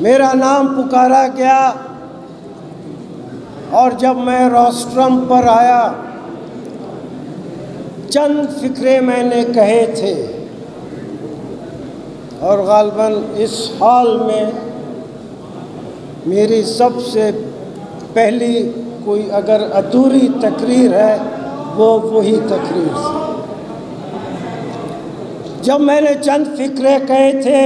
मेरा नाम पुकारा गया और जब मैं रोस्ट्रम पर आया, चंद फिक्रे मैंने कहे थे और गालिबन इस हॉल में मेरी सबसे पहली कोई अगर अधूरी तकरीर है वो वही तकरीर थी। जब मैंने चंद फिक्रे कहे थे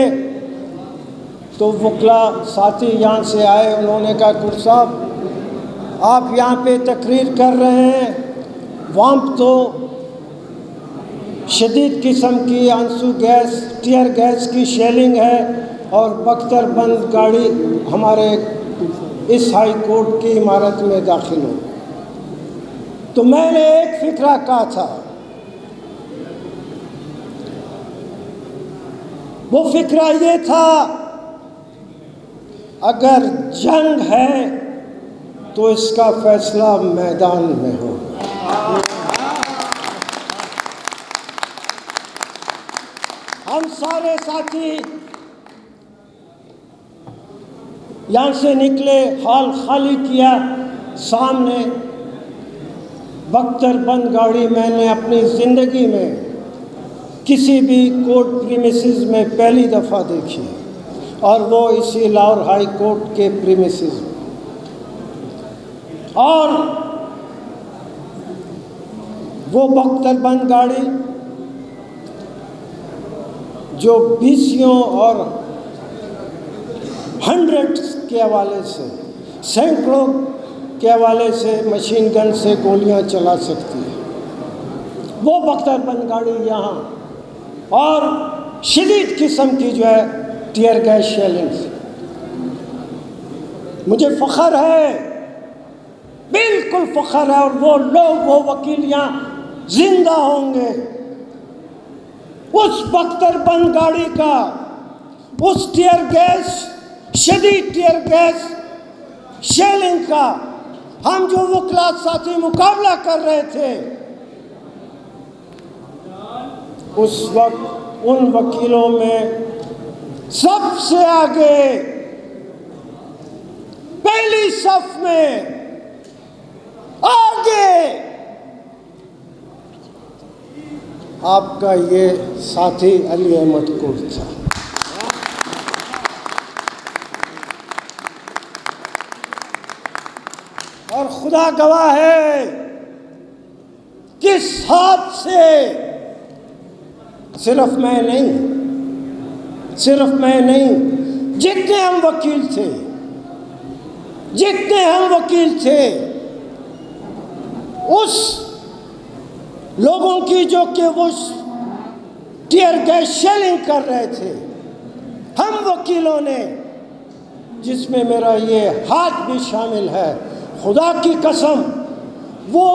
तो वकला साथी यहाँ से आए, उन्होंने कहा कुर साहब आप यहाँ पे तकरीर कर रहे हैं, वहाँ तो शदीद किस्म की आंसू गैस, टीयर गैस की शेलिंग है और बख्तरबंद गाड़ी हमारे इस हाई कोर्ट की इमारत में दाखिल हो। तो मैंने एक फिक्रा कहा था, वो फिक्रा ये था अगर जंग है तो इसका फैसला मैदान में हो। हम सारे साथी यहाँ से निकले, हॉल खाली किया, सामने बख्तरबंद गाड़ी मैंने अपनी ज़िंदगी में किसी भी कोर्ट प्रीमिसेस में पहली दफ़ा देखी और वो इसी लाहौर हाई कोर्ट के प्रीमिसेस में। और वो बख्तरबंद गाड़ी जो बीसियों और हंड्रेड्स के हवाले से, सैकड़ों के हवाले से मशीन गन से गोलियां चला सकती है, वो बख्तरबंद गाड़ी यहाँ और शदीद किस्म की जो है टीयर गैस शेलिंग्स। मुझे फ़ख्र है, बिल्कुल फ़ख्र है, और वो लोग, वो वकील यहाँ जिंदा होंगे उस बख्तरबंद गाड़ी का, उस टीयर गैस, शदीद टीयर गैस शेलिंग का हम जो वकला साथी मुकाबला कर रहे थे, उस वक्त उन वकीलों में सबसे आगे पहली सफ में आगे आपका ये साथी अली अहमद कुर्द था। और खुदा गवाह है किस हाथ से सिर्फ मैं नहीं, जितने हम वकील थे, उस लोगों की जो कि वो टीयर गैस शेलिंग कर रहे थे, हम वकीलों ने, जिसमें मेरा ये हाथ भी शामिल है, खुदा की कसम वो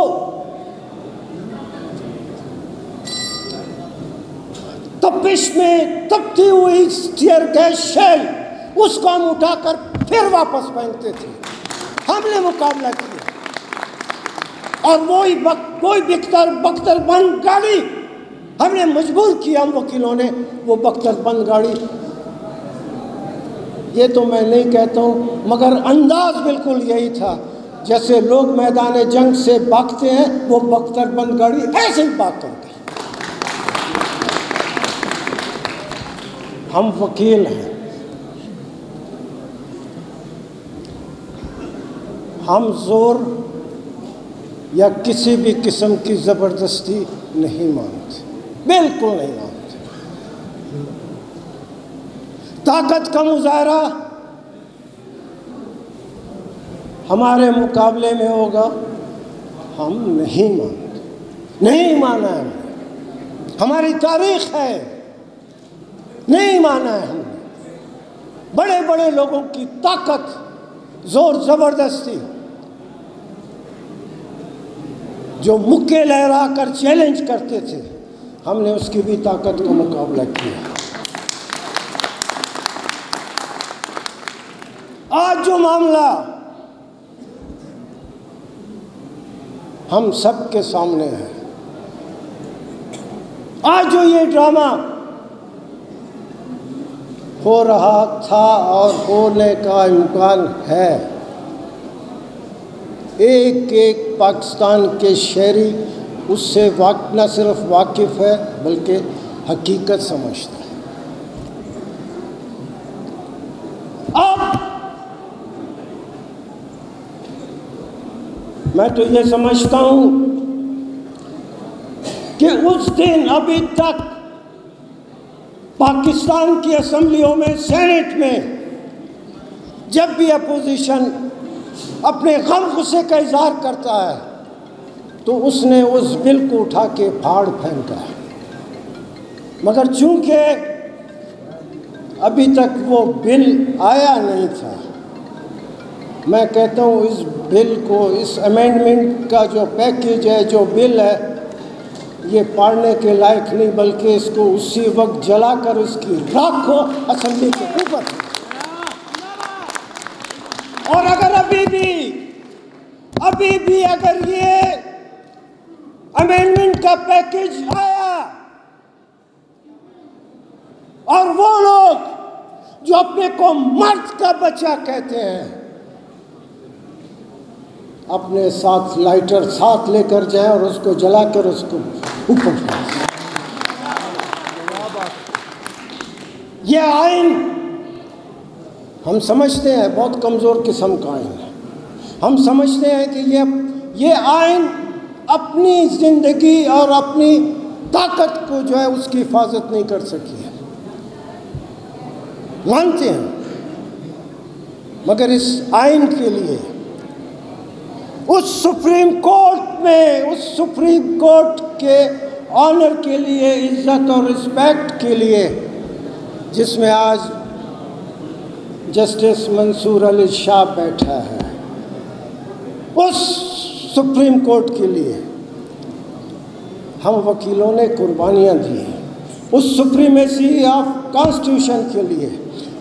तपिश में तपती हुई टीयर गैस शेल उसको हम उठाकर फिर वापस फेंकते थे। हमने मुकाबला किया और वही बख्तरबंद गाड़ी हमने मजबूर किया, हम वकीलों ने, वो बख्तरबंद गाड़ी, ये तो मैं नहीं कहता हूँ मगर अंदाज बिल्कुल यही था, जैसे लोग मैदान जंग से भागते हैं वो बख्तरबंद गाड़ी ऐसे ही भाग कर गई। हम वकील हैं, हम जोर या किसी भी किस्म की ज़बरदस्ती नहीं मानते, बिल्कुल नहीं मानते। ताकत का मुजाहरा हमारे मुकाबले में होगा, हम नहीं मानते, नहीं माना है, हमारी तारीख है, नहीं माना है हमने। बड़े बड़े लोगों की ताकत, जोर ज़बरदस्ती, जो मुक्के लहरा कर चैलेंज करते थे, हमने उसकी भी ताकत का मुकाबला किया। आज जो मामला हम सब के सामने है, आज जो ये ड्रामा हो रहा था और होने का इम्कान है। एक एक पाकिस्तान के शहरी उससे न सिर्फ वाकिफ़ है बल्कि हकीकत समझता है। अब मैं तो ये समझता हूँ कि उस दिन अभी तक पाकिस्तान की असेंबलियों में, सेनेट में जब भी अपोजिशन अपने गम गुस्से का इजहार करता है तो उसने उस बिल को उठा के फाड़ फेंका है। मगर चूंकि अभी तक वो बिल आया नहीं था, मैं कहता हूँ इस बिल को, इस अमेंडमेंट का जो पैकेज है, जो बिल है, ये पढ़ने के लायक नहीं, बल्कि इसको उसी वक्त जलाकर उसकी राख को असेंबली के ऊपर। और अगर अभी भी अगर ये अमेंडमेंट का पैकेज आया और वो लोग जो अपने को मर्द का बच्चा कहते हैं अपने साथ लाइटर साथ लेकर जाएं और उसको जलाकर उसको ऊपर फेंकें। ये आइन हम समझते हैं बहुत कमज़ोर किस्म का आइन है। हम समझते हैं कि ये आइन अपनी ज़िंदगी और अपनी ताकत को जो है उसकी हिफाजत नहीं कर सकी है, मानते हैं। मगर इस आइन के लिए उस सुप्रीम कोर्ट के ऑनर के लिए, इज्जत और रिस्पेक्ट के लिए, जिसमें आज जस्टिस मंसूर अली शाह बैठा है, उस सुप्रीम कोर्ट के लिए हम वकीलों ने कुर्बानियाँ दी हैं। उस सुप्रीमेसी ऑफ कॉन्स्टिट्यूशन के लिए,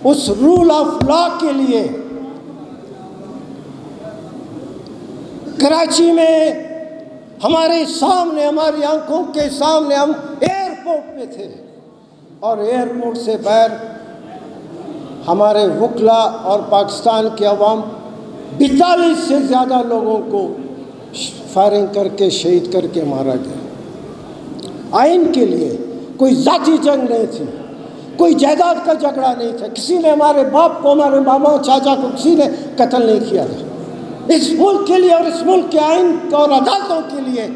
उस रूल ऑफ लॉ के लिए। कराची में हमारे सामने, हमारी आंखों के सामने हम एयरपोर्ट पे थे और एयरपोर्ट से बाहर हमारे वकला और पाकिस्तान के अवाम 42 से ज़्यादा लोगों को फायरिंग करके शहीद करके मारा गया। आइन के लिए कोई जाति जंग नहीं थी, कोई जायदाद का झगड़ा नहीं था, किसी ने हमारे बाप को, हमारे मामा चाचा को किसी ने कत्ल नहीं किया था। इस मुल्क के लिए और इस मुल्क के आइन और अदालतों के लिए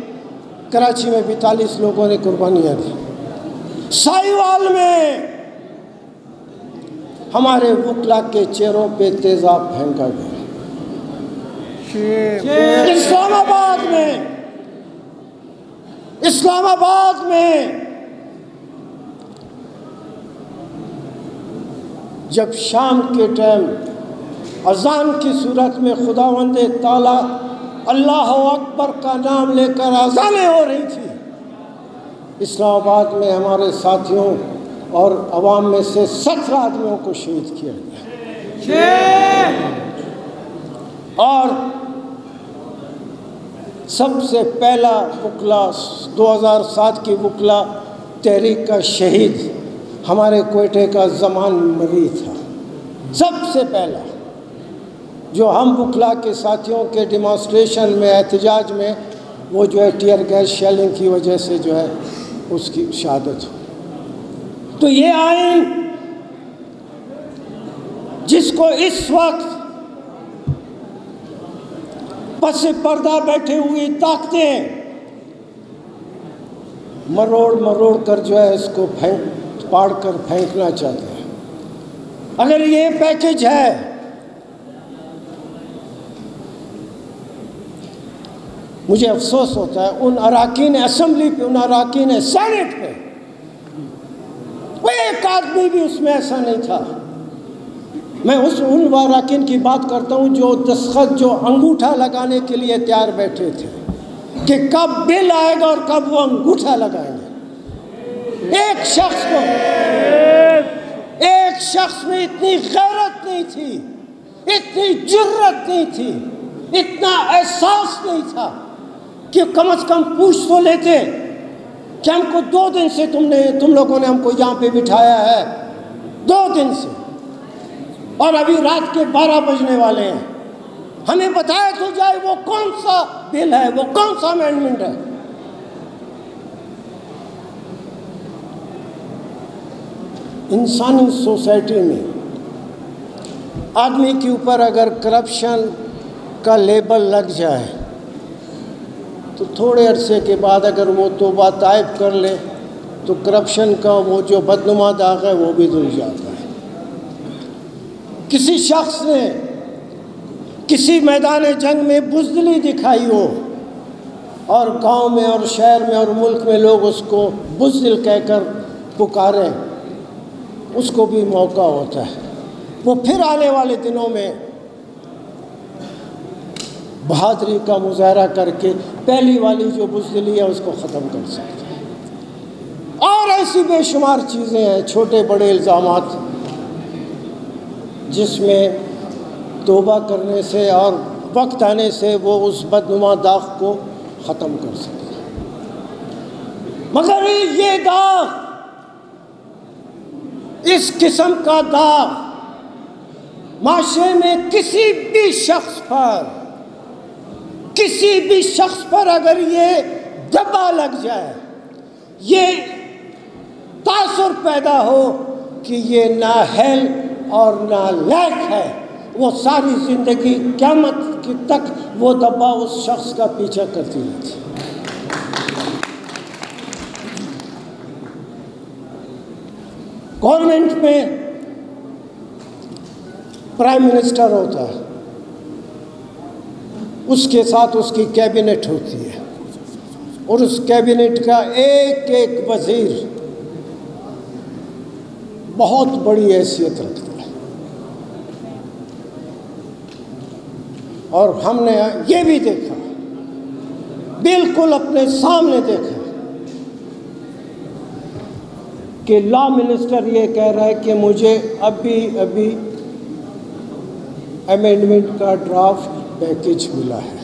कराची में 42 लोगों ने कुर्बानियाँ दी। साहिवाल में हमारे वकला के चेहरों पे तेजाब फेंका गया। इस्लामाबाद में जब शाम के टाइम अजान की सूरत में खुदावंद ताला अल्लाह अकबर का नाम लेकर अजानें हो रही थी, इस्लामाबाद में हमारे साथियों और अवाम में से 17 आदमियों को शहीद किया गया। और सबसे पहला वकला 2007 की वकला तहरीक का शहीद हमारे क्वेटे का ज़मान मरी था। सबसे पहला जो हम वकला के साथियों के डिमॉन्स्ट्रेशन में, एहतजाज में, वो जो है टीयर गैस शेलिंग की वजह से जो है उसकी शहादत हो। तो ये आइन जिसको इस वक्त पस पर्दा बैठे हुए ताकतें मरोड़ कर जो है इसको पाड़ कर फेंकना चाहते हैं। अगर ये पैकेज है, मुझे अफसोस होता है उन अराकीन असेंबली पे, उन अराकीन सेनेट पे, वो एक आदमी भी उसमें ऐसा नहीं था। मैं उन अराकीन की बात करता हूँ जो दस्तखत, जो अंगूठा लगाने के लिए तैयार बैठे थे कि कब बिल आएगा और कब वो अंगूठा लगाएंगे। एक शख्स में इतनी गैरत नहीं थी, इतनी जुर्रत नहीं थी, इतना एहसास नहीं था कि कम से कम पूछ तो लेते कि हमको 2 दिन से तुम लोगों ने हमको यहाँ पे बिठाया है, 2 दिन से, और अभी रात के 12 बजने वाले हैं। हमें बताया तो जाए वो कौन सा बिल है, वो कौन सा अमेंडमेंट है। इंसानी सोसाइटी में आदमी के ऊपर अगर करप्शन का लेबल लग जाए तो थोड़े अरसे के बाद अगर वो तौबा ताइब कर ले तो करप्शन का वो जो बदनुमा दाग है वो भी धुल जाता है। किसी शख्स ने किसी मैदान जंग में बुज़दिली दिखाई हो और गांव में और शहर में और मुल्क में लोग उसको बुज़दिल कहकर पुकारें, उसको भी मौका होता है। वो फिर आने वाले दिनों में बहादुरी का मुजाहरा करके पहली वाली जो बुज़दिली है उसको ख़त्म कर सकता है। और ऐसी बेशुमार चीज़ें हैं, छोटे बड़े इल्ज़ामात, जिसमें तौबा करने से और वक्त आने से वो उस बदनुमा दाग को ख़त्म कर सकता है। मगर ये दाग, इस किस्म का दाग माशरे में किसी भी शख्स पर अगर ये दबा लग जाए, ये तासुर पैदा हो कि ये नाअहल और नालायक है, वो सारी ज़िंदगी क़यामत की तक वो दबा उस शख्स का पीछा करती रहती है। गवर्नमेंट में प्राइम मिनिस्टर होता है, उसके साथ उसकी कैबिनेट होती है, और उस कैबिनेट का एक एक वज़ीर बहुत बड़ी हैसियत रखता है। और हमने ये भी देखा, बिल्कुल अपने सामने देखा कि लॉ मिनिस्टर ये कह रहा है कि मुझे अभी अमेंडमेंट का ड्राफ्ट पैकेज मिला है।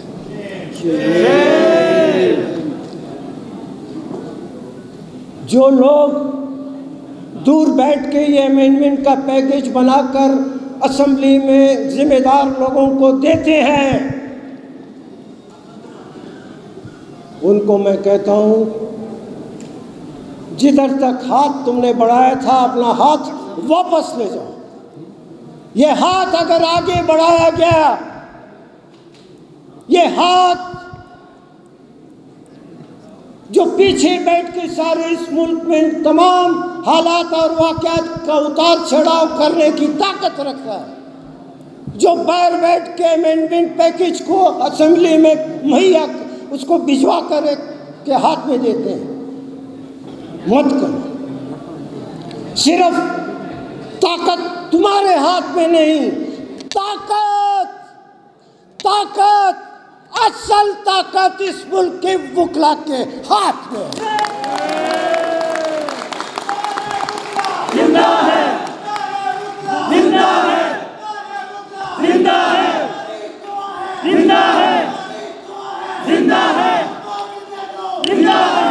जो लोग दूर बैठ के ये अमेंडमेंट का पैकेज बनाकर असेंबली में जिम्मेदार लोगों को देते हैं, उनको मैं कहता हूं, जिधर तक हाथ तुमने बढ़ाया था अपना हाथ वापस ले जाओ। ये हाथ अगर आगे बढ़ाया गया, ये हाथ जो पीछे बैठ के सारे इस मुल्क में तमाम हालात और वाक़यात का उतार चढ़ाव करने की ताकत रखता है, जो बाहर बैठ के अमेंडमेंट पैकेज को असेंबली में मुहैया उसको भिजवा कर के हाथ में देते हैं, मत करो। सिर्फ ताकत तुम्हारे हाथ में नहीं, ताकत असल ताकत इस मुल्क के वुकला के हाथ में है। जिंदा है, जिंदा है, जिंदा है, जिंदा है, जिंदा है, जिंदा है,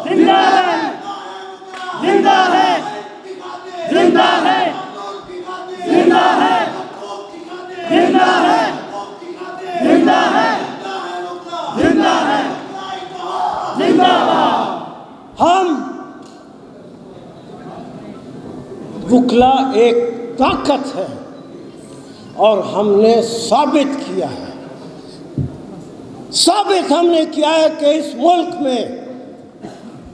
जिंदा है, जिंदा है, जिंदा है, जिंदा है, जिंदा है, जिंदा है, जिंदा है, जिंदाबाद। हम वुकला एक ताकत है और हमने साबित किया है, साबित हमने किया है कि इस मुल्क में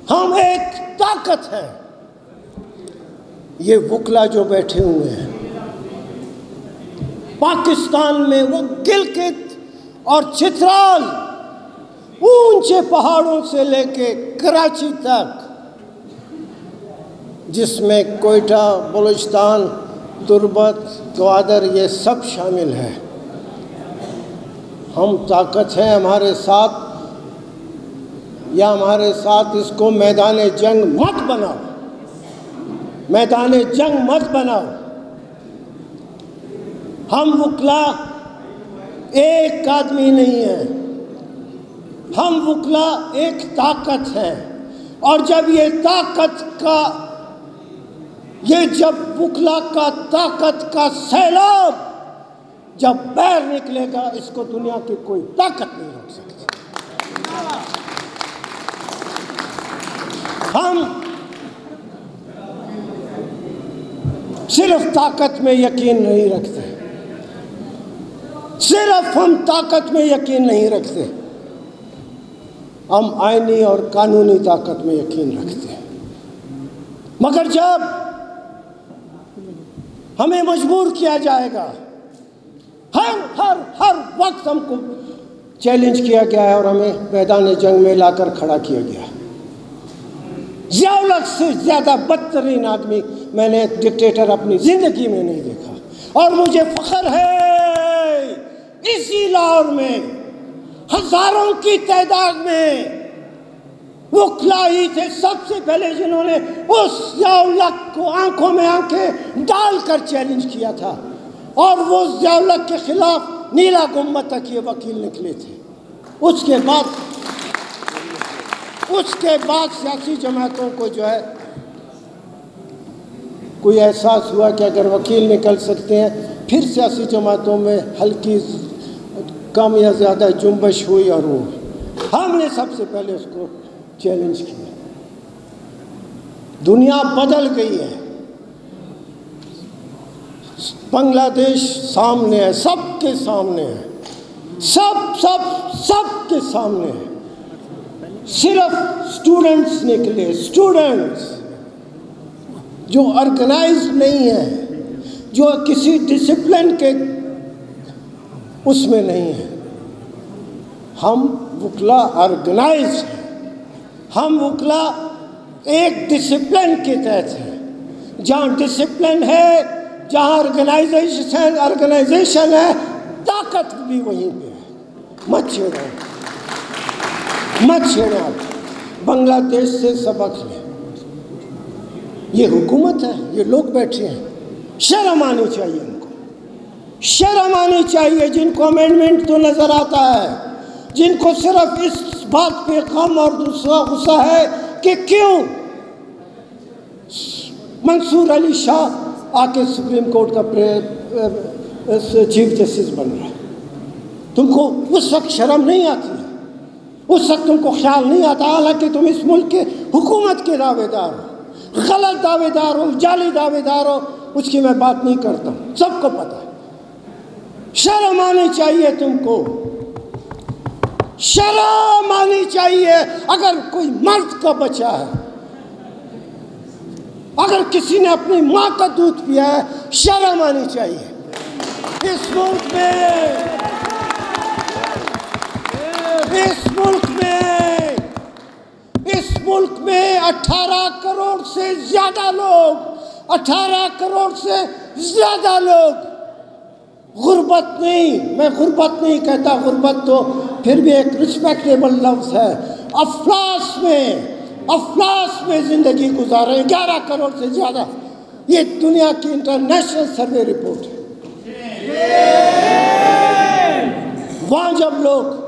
हम एक ताकत है। ये वुकला जो बैठे हुए हैं पाकिस्तान में, वो गिलगित और चित्राल, ऊंचे पहाड़ों से लेके कराची तक, जिसमें कोयटा, बलूचिस्तान, तुर्बत, ग्वादर, ये सब शामिल है। हम ताकत है हमारे साथ, या हमारे साथ इसको मैदान जंग मत बनाओ, मैदान जंग मत बनाओ। हम वुकला एक आदमी नहीं है, हम वुकला एक ताकत है। और जब ये ताकत का ये जब वकला का ताकत का सैलाब जब बाहर निकलेगा, इसको दुनिया की कोई ताकत नहीं रोक सकती। हम सिर्फ ताकत में यकीन नहीं रखते, सिर्फ हम ताकत में यकीन नहीं रखते, हम आईनी और कानूनी ताकत में यकीन रखते हैं। मगर जब हमें मजबूर किया जाएगा, हर वक्त हमको चैलेंज किया गया है और हमें मैदान जंग में लाकर खड़ा किया गया। ज़िया-उल-हक से ज़्यादा बदतरीन आदमी मैंने डिक्टेटर अपनी ज़िंदगी में नहीं देखा। और मुझे फ़ख्र है इसी लाहौर में हज़ारों की तादाद में वकला ही थे सबसे पहले जिन्होंने उस ज़िया-उल-हक को आंखों में आंखें डालकर चैलेंज किया था। और वो ज़िया-उल-हक के खिलाफ नीला गुम्बद तक ये वकील निकले थे। उसके बाद सियासी जमातों को जो है कोई एहसास हुआ कि अगर वकील निकल सकते हैं, फिर सियासी जमातों में हल्की कम या ज़्यादा जुम्बश हुई और वो हमने सबसे पहले उसको चैलेंज किया। दुनिया बदल गई है, बांग्लादेश सामने है, सबके सामने है, सबके सामने है। सिर्फ स्टूडेंट्स निकले, स्टूडेंट्स जो ऑर्गेनाइज नहीं है, जो किसी डिसिप्लिन के उसमें नहीं है। हम वकला ऑर्गेनाइज हैं, हम वकला एक डिसिप्लिन के तहत हैं। जहाँ डिसिप्लिन है, जहाँ ऑर्गेनाइजेशन है, ताकत भी वहीं पे है। मत छेड़ो। बांग्लादेश से सबक लें। ये हुकूमत है, ये लोग बैठे हैं, शर्म आनी चाहिए उनको, शर्म आनी चाहिए। जिनको अमेंडमेंट तो नज़र आता है, जिनको सिर्फ इस बात पे गम और दूसरा गुस्सा है कि क्यों मंसूर अली शाह आके सुप्रीम कोर्ट का चीफ जस्टिस बन रहा है। तुमको उस वक्त शर्म नहीं आती है, उस वक्त तुमको ख्याल नहीं आता। हालांकि तुम इस मुल्क के हुकूमत के दावेदार हो, गलत दावेदार हो, जाली दावेदार हो, उसकी मैं बात नहीं करता हूँ, सबको पता है। शर्म आनी चाहिए तुमको, शर्म आनी चाहिए। अगर कोई मर्द का बच्चा है, अगर किसी ने अपनी माँ का दूध पिया है, शर्म आनी चाहिए। इस मुल्क में 18 करोड़ से ज्यादा लोग, 18 करोड़ से ज्यादा लोग गुर्बत नहीं, मैं गुर्बत नहीं कहता, गुर्बत तो फिर भी एक रिस्पेक्टेबल लफ्ज़ है। अफलास में ज़िंदगी गुजारे 11 करोड़ से ज़्यादा। ये दुनिया की इंटरनेशनल सर्वे रिपोर्ट है। वहाँ जब लोग